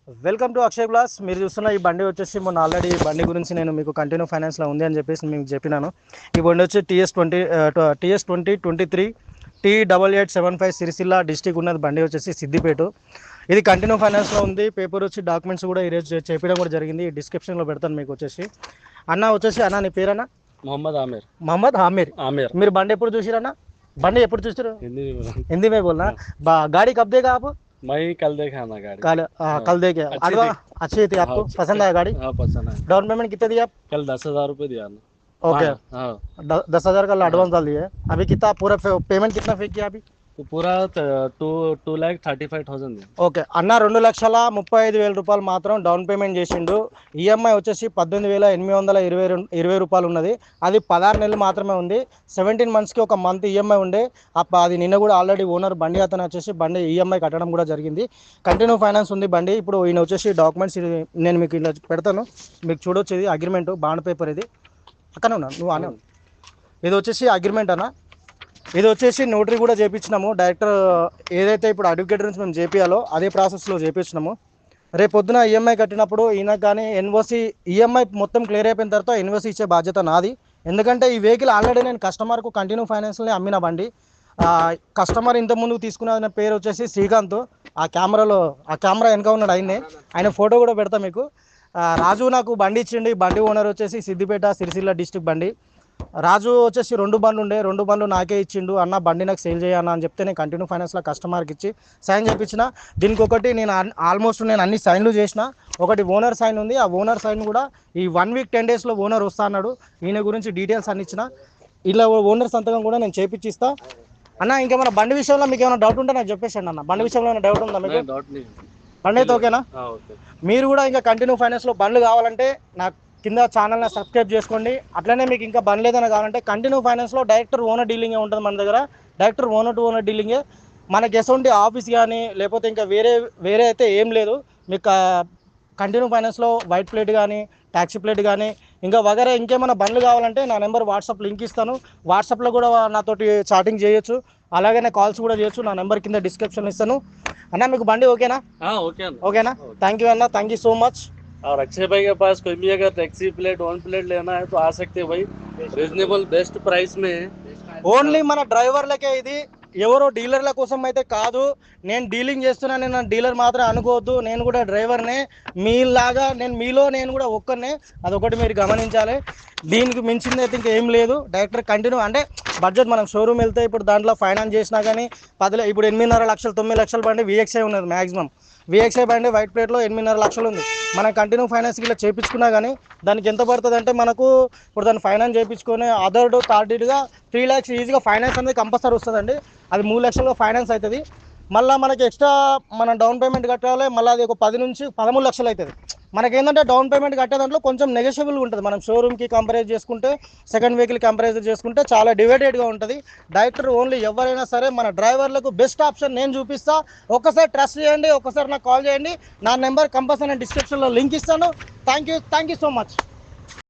Welcome to Akshay బ్లాస్. మీరు చూస్తున్న ఈ బండి వచ్చేసి మొన్న ఆల్రెడీ ఈ బండి గురించి నేను మీకు కంటిన్యూ ఫైనాన్స్లో ఉంది అని చెప్పేసి మీకు చెప్పినాను. ఈ బండి వచ్చి టీఎస్ 2023 T8875 సిరిసిల్ల డిస్టిక్ ఉన్నది. బండి వచ్చేసి సిద్దిపేట. ఇది కంటిన్యూ ఫైనాన్స్లో ఉంది. పేపర్ వచ్చి డాక్యుమెంట్స్ కూడా ఈరోజు చెప్పడం కూడా జరిగింది. డిస్క్రిప్షన్లో పెడతాను మీకు వచ్చేసి. అన్న నీ పేరన్నా? మొహమ్మద్ ఆమీర్. మీరు బండి ఎప్పుడు చూసిరన్నా? బండి ఎప్పుడు చూసారు? హిందీ మే బోల్నా? गाड़ी कब देगा आप? मैं कल देखा ना गाड़ी। कल देखे। अच्छी थी आपको? पसंद आया गाड़ी? हाँ पसंद है। डाउन पेमेंट कितने दिया आप? कल 10,000 रुपये दिया ना। ओके। हाँ 10,000 का एडवांस डाल दिए। अभी कितना पूरा पेमेंट कितना पे किया अभी? तो पूरा 2,35,000 दिया। ఓకే అన్న 2,35,000 రూపాయలు మాత్రం డౌన్ పేమెంట్ చేసిండు. ఈఎంఐ వచ్చేసి 18,820 రూపాయలు ఉన్నది. అది 16 నెలలు మాత్రమే ఉంది. 17 మంత్స్కి ఒక మంత్ ఈఎంఐ ఉండే. అది నిన్న కూడా ఆల్రెడీ ఓనర్ బండి అతను వచ్చేసి బండి ఈఎంఐ కట్టడం కూడా జరిగింది. కంటిన్యూ ఫైనాన్స్ ఉంది బండి. ఇప్పుడు ఈయన వచ్చేసి డాక్యుమెంట్స్ నేను మీకు ఇలా పెడతాను, మీకు చూడొచ్చు. ఇది అగ్రిమెంట్ బాండ్ పేపర్. ఇది అక్కనే ఉన్నా నువ్వు అనే. ఇది వచ్చేసి అగ్రిమెంట్ అన్న. ఇది వచ్చేసి నోటరీ కూడా చేయించినాము. డైరెక్టర్ ఏదైతే ఇప్పుడు అడ్వకేట్ నుంచి మేము చేపియాలో అదే ప్రాసెస్లో చేయించినాము. రేపు పొద్దున ఈఎంఐ కట్టినప్పుడు ఈయనకు కానీ ఎన్ఓసి ఈఎంఐ మొత్తం క్లియర్ అయిపోయిన తర్వాత ఎన్ఓసి ఇచ్చే బాధ్యత నాది. ఎందుకంటే ఈ వెహికల్ ఆల్రెడీ నేను కస్టమర్కు కంటిన్యూ ఫైనాన్స్లో అమ్మిన బండి. కస్టమర్ ఇంతకుముందు తీసుకున్న పేరు వచ్చేసి శ్రీకాంత్. ఆ కెమెరా వెనక ఉన్నాడు ఆయన్నే. ఆయన ఫోటో కూడా పెడతా మీకు. రాజు నాకు బండి ఇచ్చిండు. బండి ఓనర్ వచ్చేసి సిద్దిపేట సిరిసిల్ల డిస్టిక్ బండి. రాజు వచ్చేసి 2 బండ్లు ఉండే, 2 బండ్లు నాకే ఇచ్చిండు. అన్న బండి నాకు సేల్ చేయన్నా అని చెప్తే నేను కంటిన్యూ ఫైనాన్స్లో కస్టమర్కి ఇచ్చి సైన్ చేయించిన. దీనికి ఒకటి నేను ఆల్మోస్ట్ అన్ని సైన్లు చేసిన. ఒకటి ఓనర్ సైన్ ఉంది. ఆ ఓనర్ సైన్ కూడా ఈ 1 వీక్ 10 డేస్లో ఓనర్ వస్తా అన్నాడు. ఈయన గురించి డీటెయిల్స్ అన్ని ఇచ్చిన. ఇలా ఓనర్ సంతకం కూడా నేను చేపించిస్తా. అన్న ఇంకేమైనా బండి విషయంలో మీకు ఏమైనా డౌట్ ఉంటే నాకు చెప్పేసాను అన్న. బండి విషయంలో ఏమైనా డౌట్ ఉందా మీకు? బండి అయితే ఓకేనా? మీరు కూడా ఇంకా కంటిన్యూ ఫైనాన్స్లో బండ్లు కావాలంటే నాకు కింద ఛానల్ని సబ్స్క్రైబ్ చేసుకోండి. అట్లనే మీకు ఇంకా బండి లేదని కావాలంటే కంటిన్యూ ఫైనాన్స్లో డైరెక్టర్ ఓనర్ డీలింగే ఉంటుంది మన దగ్గర. డైరెక్టర్ ఓనర్ టు ఓనర్ డీలింగే. మనకి ఎటువంటి ఆఫీస్ కానీ లేకపోతే ఇంకా వేరే అయితే ఏం లేదు. మీకు కంటిన్యూ ఫైనాన్స్లో వైట్ ప్లేట్ కానీ ట్యాక్సీ ప్లేట్ కానీ ఇంకా వగేరా ఇంకేమైనా బండ్లు కావాలంటే నా నెంబర్ వాట్సాప్ లింక్ ఇస్తాను. వాట్సాప్లో కూడా నాతోటి చాటింగ్ చేయొచ్చు, అలాగనే కాల్స్ కూడా చేయొచ్చు. నా నెంబర్ కింద డిస్క్రిప్షన్ ఇస్తాను. అన్న మీకు బండి ఓకేనా? ఓకేనా? థ్యాంక్ యూ అన్న, థ్యాంక్ యూ సో మచ్. और अक्षय भाई के पास कोई भी अगर टैक्सी प्लेट 1 प्लेट लेना है तो आ सकते हैं भाई। रीजनेबल बेस्ट प्राइस में है. ఓన్లీ మన డ్రైవర్లకే ఇది. ఎవరో డీలర్ల కోసం అయితే కాదు. నేను డీలింగ్ చేస్తున్నా, నేను డీలర్ మాత్రం అనుకోవద్దు. నేను కూడా డ్రైవర్నే మీలాగా. నేను కూడా ఒక్కనే. అదొకటి మీరు గమనించాలి. దీనికి మించింది అయితే ఇంకేం లేదు. డైరెక్టర్ కంటిన్యూ అంటే బడ్జెట్ మనం షోరూమ్ వెళ్తే ఇప్పుడు దాంట్లో ఫైనాన్స్ చేసినా కానీ ఇప్పుడు 8.5 లక్షలు 9 లక్షల బండి విఎక్స్ఐ ఉన్నది. మ్యాక్సిమం విఎక్స్ఐ బండి వైట్ ప్లేట్లో 8.5 లక్షలు ఉంది. మనం కంటిన్యూ ఫైనాన్స్ ఇలా చేయించుకున్నా కానీ దానికి ఎంత పడుతుంది అంటే మనకు ఇప్పుడు దాన్ని ఫైనాన్స్ చేయించుకొని అదర్డ్ థర్డ్గా 3 lakhs ఈజీగా ఫైనాన్స్ అనేది కంపల్సరీ వస్తుందండి. అది 3 లక్షలుగా ఫైనాన్స్ అవుతుంది. మళ్ళీ మనకి ఎక్స్ట్రా మనం డౌన్ పేమెంట్ కట్టాలి. మళ్ళీ అది ఒక 10 నుంచి 13 లక్షలు అవుతుంది. మనకేంటంటే డౌన్ పేమెంట్ కట్టే దాంట్లో కొంచెం నెగోషియబుల్గా ఉంటుంది. మనం షోరూమ్కి కంపేర్ చేసుకుంటే సెకండ్ వెహికల్ కంపేర్ చేసుకుంటే చాలా డివైడెడ్గా ఉంటుంది. డైరెక్టర్ ఓన్లీ ఎవరైనా సరే మన డ్రైవర్లకు బెస్ట్ ఆప్షన్ నేను చూపిస్తా. ఒక్కసారి ట్రస్ట్ చేయండి, ఒక్కసారి నాకు కాల్ చేయండి. నా నెంబర్ కంపల్సరీ నేను డిస్క్రిప్షన్లో లింక్ ఇస్తాను. Thank you so much.